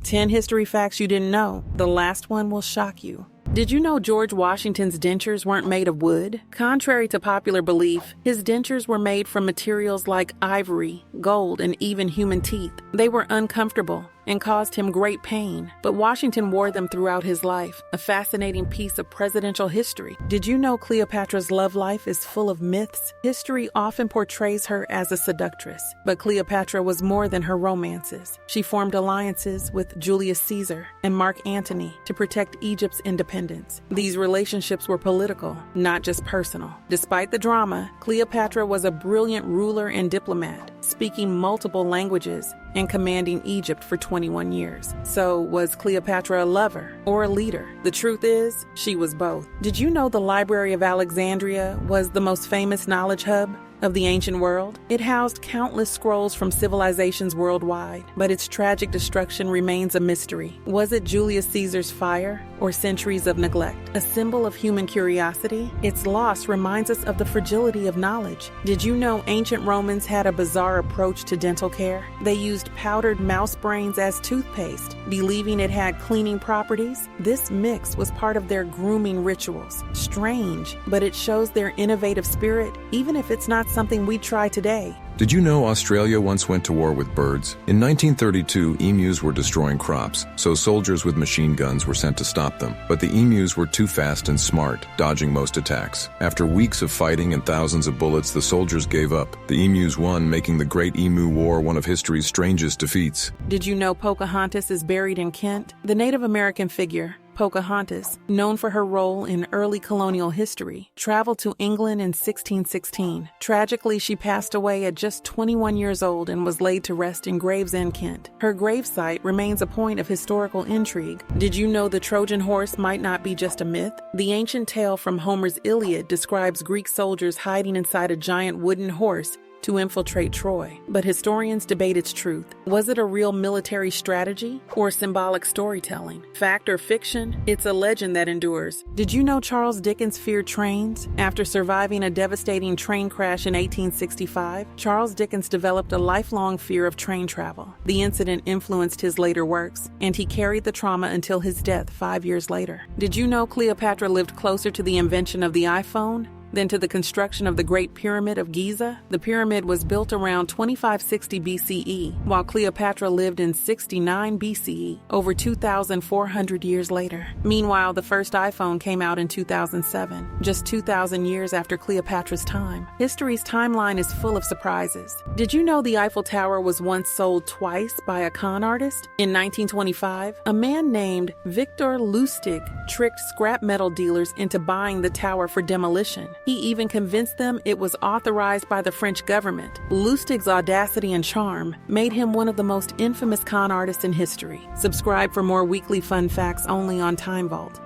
10 history facts you didn't know. The last one will shock you. Did you know George Washington's dentures weren't made of wood? Contrary to popular belief, his dentures were made from materials like ivory, gold, and even human teeth. They were uncomfortable and caused him great pain, but Washington wore them throughout his life, a fascinating piece of presidential history. Did you know Cleopatra's love life is full of myths? History often portrays her as a seductress, but Cleopatra was more than her romances. She formed alliances with Julius Caesar and Mark Antony to protect Egypt's independence. These relationships were political, not just personal. Despite the drama, Cleopatra was a brilliant ruler and diplomat, speaking multiple languages and commanding Egypt for 21 years. So, was Cleopatra a lover or a leader? The truth is, she was both. Did you know the Library of Alexandria was the most famous knowledge hub of the ancient world? It housed countless scrolls from civilizations worldwide, but its tragic destruction remains a mystery. Was it Julius Caesar's fire or centuries of neglect? A symbol of human curiosity, its loss reminds us of the fragility of knowledge. Did you know ancient Romans had a bizarre approach to dental care? They used powdered mouse brains as toothpaste, believing it had cleaning properties. This mix was part of their grooming rituals. Strange, but it shows their innovative spirit, even if it's not something we try today. Did you know Australia once went to war with birds? In 1932, emus were destroying crops, so soldiers with machine guns were sent to stop them. But the emus were too fast and smart, dodging most attacks. After weeks of fighting and thousands of bullets, the soldiers gave up. The emus won, making the Great Emu War one of history's strangest defeats. Did you know Pocahontas is buried in Kent? The Native American figure, Pocahontas, known for her role in early colonial history, traveled to England in 1616. Tragically, she passed away at just 21 years old and was laid to rest in Gravesend, Kent. Her gravesite remains a point of historical intrigue. Did you know the Trojan horse might not be just a myth? The ancient tale from Homer's Iliad describes Greek soldiers hiding inside a giant wooden horse to infiltrate Troy, but historians debate its truth. Was it a real military strategy or symbolic storytelling? Fact or fiction? It's a legend that endures. Did you know Charles Dickens feared trains? After surviving a devastating train crash in 1865, Charles Dickens developed a lifelong fear of train travel. The incident influenced his later works, and he carried the trauma until his death 5 years later. Did you know Cleopatra lived closer to the invention of the iPhone than to the construction of the Great Pyramid of Giza? The pyramid was built around 2560 BCE, while Cleopatra lived in 69 BCE, over 2,400 years later. Meanwhile, the first iPhone came out in 2007, just 2,000 years after Cleopatra's time. History's timeline is full of surprises. Did you know the Eiffel Tower was once sold twice by a con artist? In 1925, a man named Victor Lustig tricked scrap metal dealers into buying the tower for demolition. He even convinced them it was authorized by the French government. Lustig's audacity and charm made him one of the most infamous con artists in history. Subscribe for more weekly fun facts only on Time Vault.